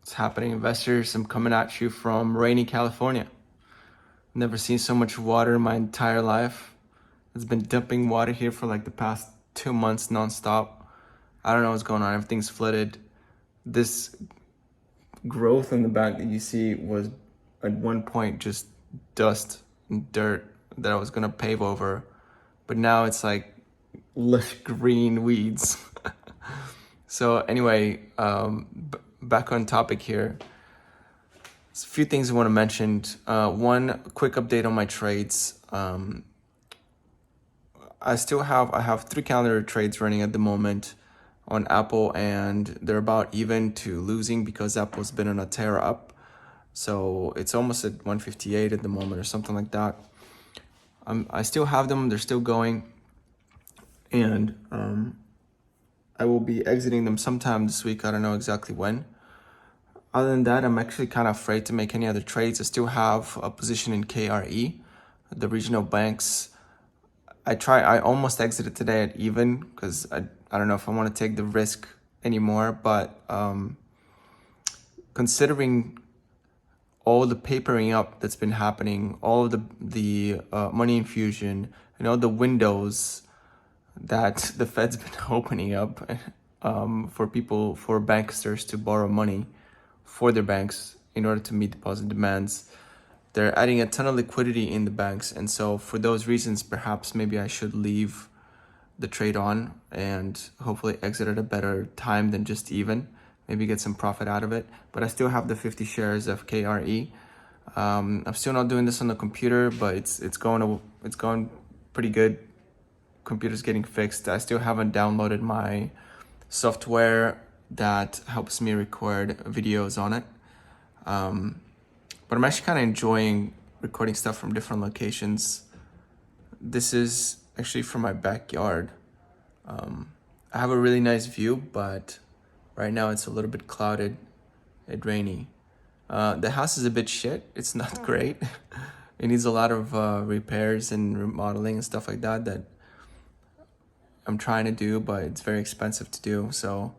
What's happening, investors? I'm coming at you from rainy California. Never seen so much water in my entire life. It's been dumping water here for like the past 2 months nonstop. I don't know what's going on. Everything's flooded. This growth in the back that you see was at one point just dust and dirt that I was gonna pave over, but now it's like lush green weeds. So anyway, back on topic here. There's a few things I want to mention. One quick update on my trades. I have 3 calendar trades running at the moment on Apple, and they're about even to losing because Apple's been on a tear up. So it's almost at 158 at the moment or something like that. I still have them. They're still going, and I will be exiting them sometime this week. I don't know exactly when. Other than that, I'm actually kind of afraid to make any other trades. I still have a position in KRE, the regional banks. I almost exited today at even because I don't know if I want to take the risk anymore. But considering all the papering up that's been happening, all of the money infusion, and all the windows that the Fed's been opening up for banksters to borrow money for their banks in order to meet deposit demands. They're adding a ton of liquidity in the banks. And so for those reasons, perhaps maybe I should leave the trade on and hopefully exit at a better time than just even. Maybe get some profit out of it. But I still have the 50 shares of KRE. I'm still not doing this on the computer, but it's going pretty good. Computer's getting fixed. I still haven't downloaded my software that helps me record videos on it. But I'm actually kind of enjoying recording stuff from different locations. This is actually from my backyard. I have a really nice view, but right now it's a little bit clouded and rainy. The house is a bit shit. It's not great. It needs a lot of repairs and remodeling and stuff like that I'm trying to do, but it's very expensive to do. So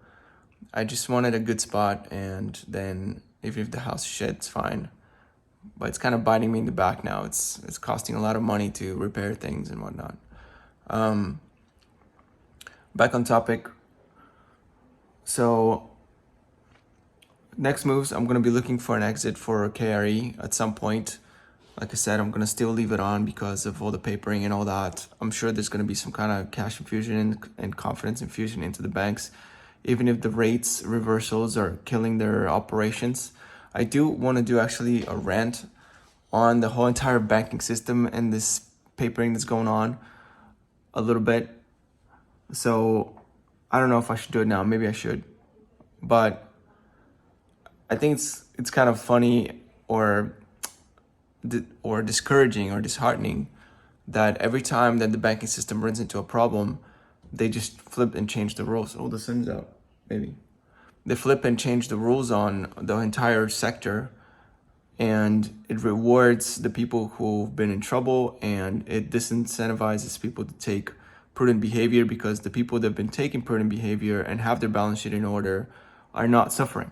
I just wanted a good spot, and then even if the house is shit, it's fine. But it's kind of biting me in the back now. It's costing a lot of money to repair things and whatnot. Back on topic. So next moves, I'm gonna be looking for an exit for KRE at some point. Like I said, I'm gonna still leave it on because of all the papering and all that. I'm sure there's gonna be some kind of cash infusion and confidence infusion into the banks, even if the rates reversals are killing their operations. I do want to do actually a rant on the whole entire banking system and this papering that's going on a little bit. So I don't know if I should do it now. Maybe I should. But I think it's kind of funny or discouraging or disheartening that every time that the banking system runs into a problem, they just flip and change the rules. Oh, the sun's out, maybe. They flip and change the rules on the entire sector, and it rewards the people who've been in trouble, and it disincentivizes people to take prudent behavior because the people that have been taking prudent behavior and have their balance sheet in order are not suffering.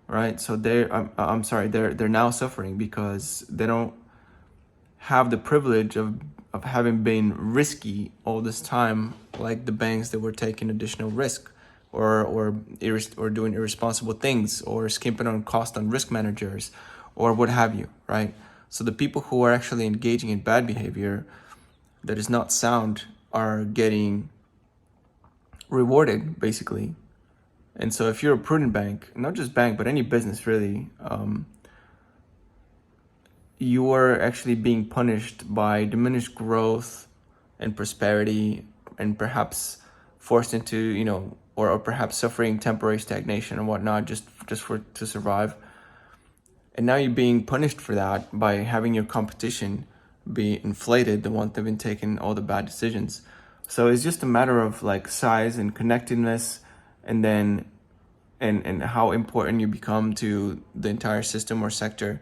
Right? So they're now suffering because they don't have the privilege of having been risky all this time, like the banks that were taking additional risk or doing irresponsible things or skimping on cost on risk managers or what have you, right? So the people who are actually engaging in bad behavior that is not sound are getting rewarded, basically. And so if you're a prudent bank, not just bank, but any business really, you are actually being punished by diminished growth and prosperity and perhaps forced into, or perhaps suffering temporary stagnation and whatnot just to survive. And now you're being punished for that by having your competition be inflated, the ones that have been taking all the bad decisions. So it's just a matter of like size and connectedness, and then and how important you become to the entire system or sector.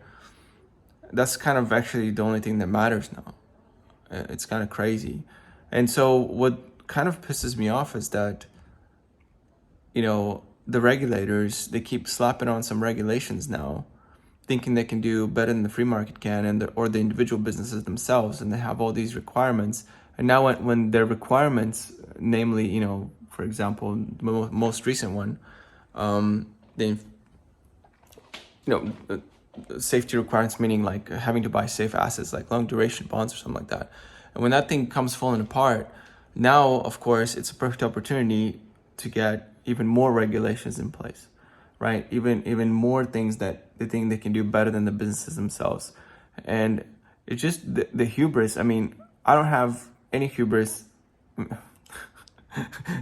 That's kind of actually the only thing that matters now. It's kind of crazy. And so what kind of pisses me off is that, the regulators, they keep slapping on some regulations now, thinking they can do better than the free market can, or the individual businesses themselves, and they have all these requirements. And now when their requirements, namely, for example, the most recent one, the safety requirements, meaning like having to buy safe assets like long duration bonds or something like that. And when that thing comes falling apart, now of course it's a perfect opportunity to get even more regulations in place, right? Even more things that they think they can do better than the businesses themselves. And it's just the hubris. I mean, I don't have any hubris.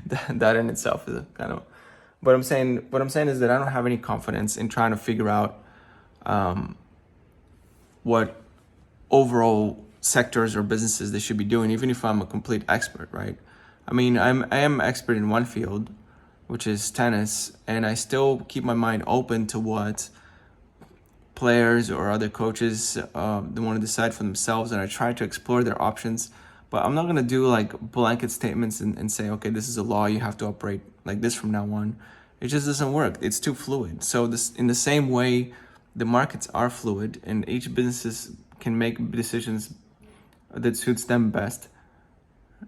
that in itself is a kind of, what I'm saying is that I don't have any confidence in trying to figure out what overall sectors or businesses they should be doing, even if I'm a complete expert, right? I mean, I am expert in one field, which is tennis, and I still keep my mind open to what players or other coaches they want to decide for themselves, and I try to explore their options. But I'm not gonna do like blanket statements and say, okay, this is a law, you have to operate like this from now on. It just doesn't work. It's too fluid. So this, in the same way, the markets are fluid, and each businesses can make decisions that suits them best.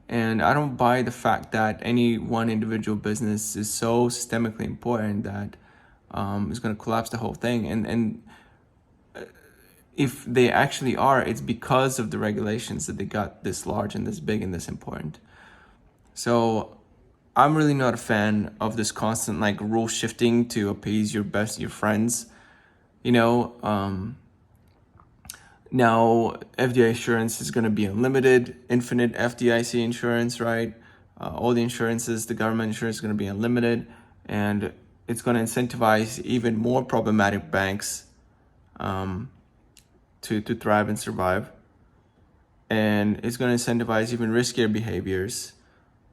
And I don't buy the fact that any one individual business is so systemically important that is going to collapse the whole thing. And if they actually are, it's because of the regulations that they got this large and this big and this important. So I'm really not a fan of this constant like rule shifting to appease your friends. Now FDIC insurance is going to be unlimited, infinite FDIC insurance, right? All the insurances, the government insurance is going to be unlimited, and it's going to incentivize even more problematic banks to thrive and survive. And it's going to incentivize even riskier behaviors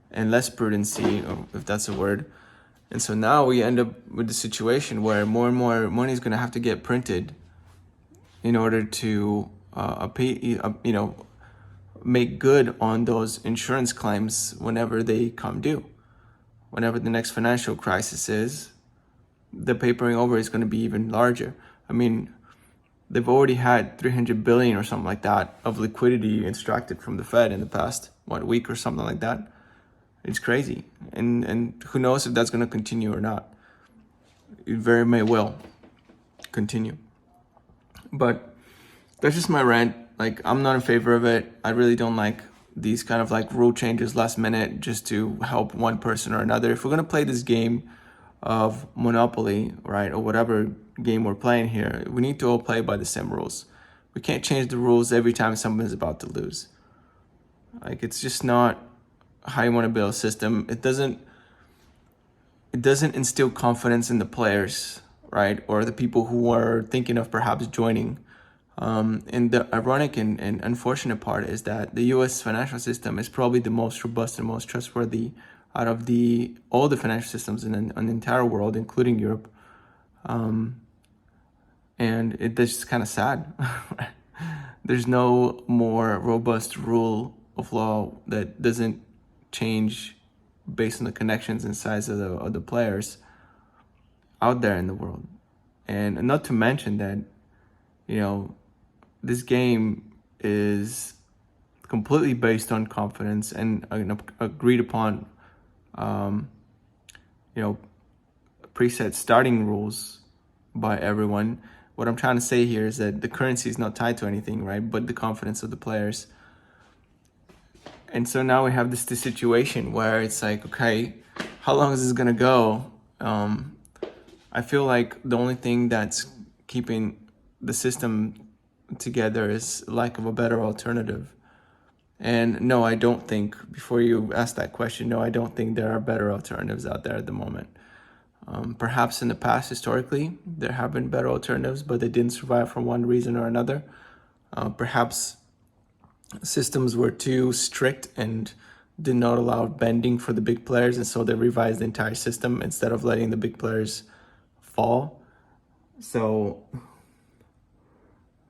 and less prudency, if that's a word. And so now we end up with the situation where more and more money is going to have to get printed in order to make good on those insurance claims whenever they come due. Whenever the next financial crisis is, the papering over is going to be even larger. I mean, they've already had 300 billion or something like that of liquidity extracted from the Fed in the past, week or something like that. It's crazy. And who knows if that's going to continue or not. It very may well continue. But that's just my rant. Like, I'm not in favor of it. I really don't like these kind of like rule changes last minute just to help one person or another. If we're going to play this game of Monopoly, right, or whatever game we're playing here, we need to all play by the same rules. We can't change the rules every time someone is about to lose. Like, it's just not how you want to build a system. It doesn't instill confidence in the players, right, or the people who are thinking of perhaps joining. And the ironic and unfortunate part is that the U.S. financial system is probably the most robust and most trustworthy out of all the financial systems in the entire world, including Europe. And it's just kind of sad. There's no more robust rule of law that doesn't change based on the connections and size of the players out there in the world. And not to mention that, this game is completely based on confidence and agreed upon, preset starting rules by everyone. What I'm trying to say here is that the currency is not tied to anything, right? But the confidence of the players. And so now we have this situation where it's like, okay, how long is this gonna go? I feel like the only thing that's keeping the system together is lack of a better alternative. And no, I don't think, before you ask that question, no, I don't think there are better alternatives out there at the moment. Perhaps in the past, historically, there have been better alternatives, but they didn't survive for one reason or another. Perhaps systems were too strict and did not allow bending for the big players, and so they revised the entire system instead of letting the big players fall. So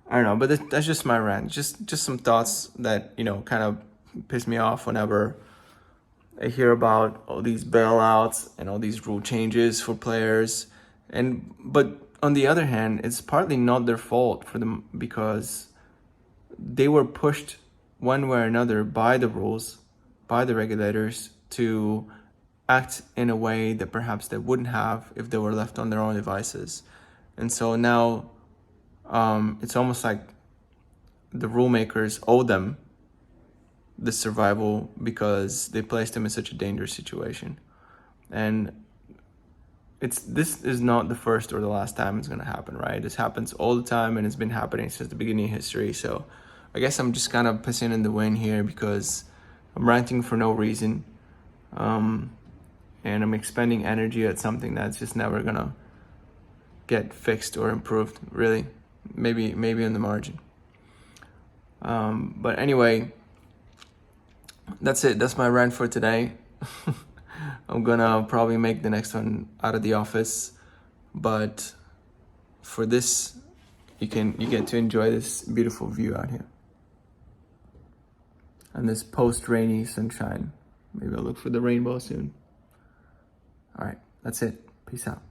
I don't know, but that's just my rant. Just some thoughts that kind of piss me off whenever I hear about all these bailouts and all these rule changes for players, but on the other hand, it's partly not their fault for them, because they were pushed one way or another by the rules, by the regulators, to act in a way that perhaps they wouldn't have if they were left on their own devices. And so now it's almost like the rule makers owe them the survival because they placed them in such a dangerous situation. And this is not the first or the last time it's going to happen, right? This happens all the time, and it's been happening since the beginning of history. So I guess I'm just kind of pissing in the wind here because I'm ranting for no reason. And I'm expending energy at something that's just never going to get fixed or improved, really. Maybe on the margin. But anyway, that's it. That's my rant for today. I'm gonna probably make the next one out of the office, but for this, you get to enjoy this beautiful view out here and this post-rainy sunshine. Maybe I'll look for the rainbow soon. All right, that's it. Peace out.